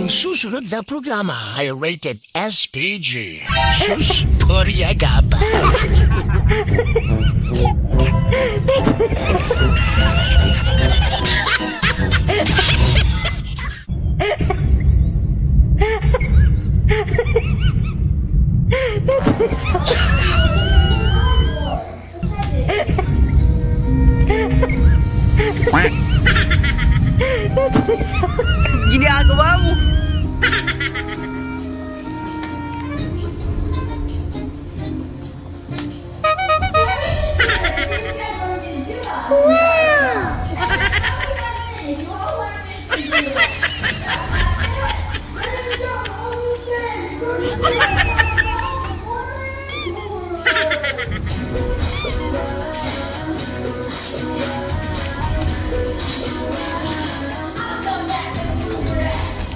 Ang susunod na programa ay rated SPG. Sus, Puriagaba. Ginagawa mo.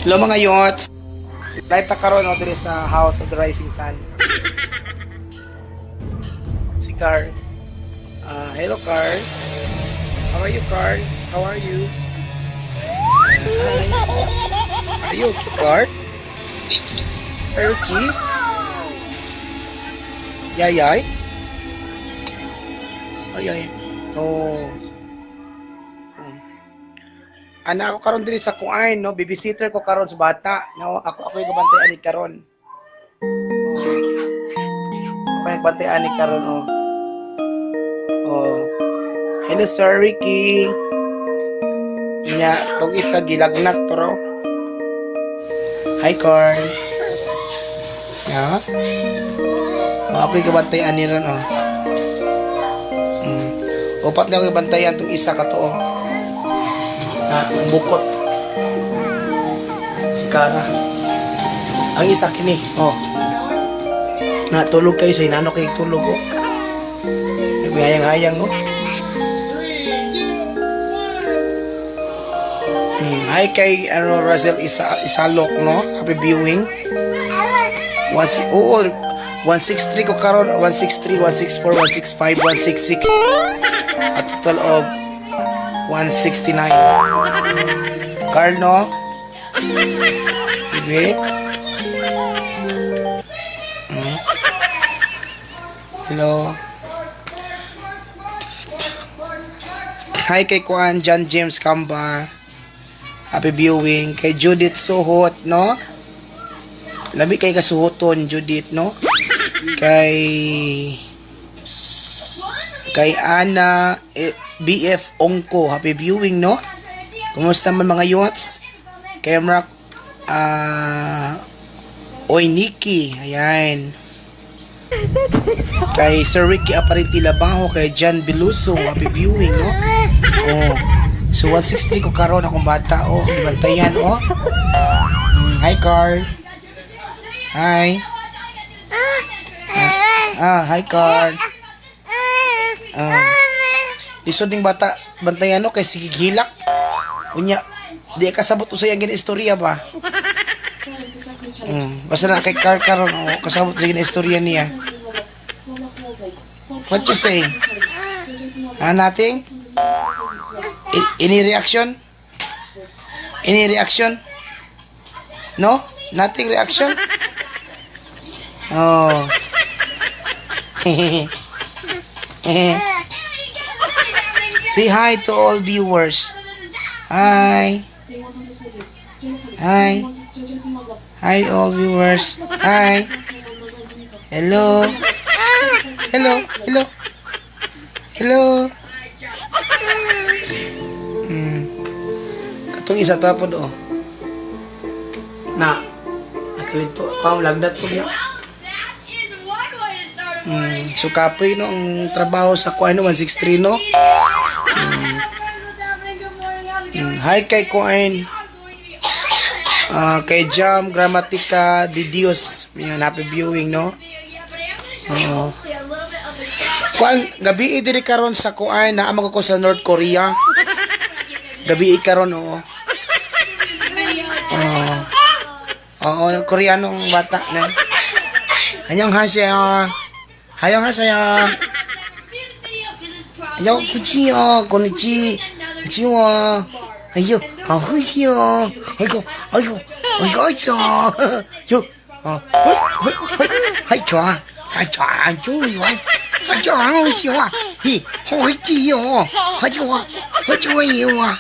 Hello mga yots! Live ta karon o diri sa House of the Rising Sun. Si Carl. Hello Carl. How are you Carl? How are you? Hi. Are you okay Carl? Are you okay? Yay. Ay. Oh. Ana ako karon diri sa kuan no, babysitter ko karon sa bata. No, ako yung gabantayan ni karon. Ako yung gabantayan ni karon oh. Oh. Hello Sir Ricky. Nya, tong isa gilagnat pero. Hi Carl. Ya. Oh, ako yung gabantayan ni ron oh. Upat na ako gabantayan tong isa ka to oh. Bukot si Kara ang isa kini oh natulog kayo sa inano kayo tulog oh may hayang oh hi kay ano Russell Isalok no happy viewing 163 ko karon 163 164 165 166 a total of 169. Carl, no? Okay. Hello. Hi kay Kuan, John James Kamba. Happy viewing. Kay Judith Suhot, no? Labi kay kasuhoton, Judith, no? Kay Ana BF Ongko, happy viewing no. Kumusta man mga yots? Kay Mark Oy Nikki, ayan. Kay Sir Ricky Apariti Labaho, kay John Beluso, happy viewing no. Oh. So 163 ko karon akong bata oh, dibantayan oh. Hi Carl. Hi. Hi Carl. Lisod ding bata bantayan no kay sige hilak. Unya di kasabot usay ang gina-istorya ba? Basta na kay Carl karon kasabot sa gina-istorya niya. What you say? Nothing? Any reaction? Any reaction? No? Nothing reaction? Oh. Say hi to all viewers. Hi. Hi. Hi all viewers. Hi. Hello. Hello. Katong isa tapod oh. Nakalit po. Pang lagdat po niya. So kapoy no ang trabaho sa kuan 163 no. Hi kay kuan. Kay Jam Gramatica de Dios. Yan happy viewing no. Kuan gabi diri karon sa kuan na amang ko sa North Korea. Gabi karon oo. Oo, Koreanong bata na. Anyong hasya. Hayong hasaya. Yo, kuchiyo, konnichi. Konnichiwa. Ayo, ahusiyo. Ayo. Ôi gói xò. Chú. Hay chó. Hay chó. Chú ơi. Hay chó ơi xò. Hi. Hỏi chi hả? Hay chó. Hay chó yêu à.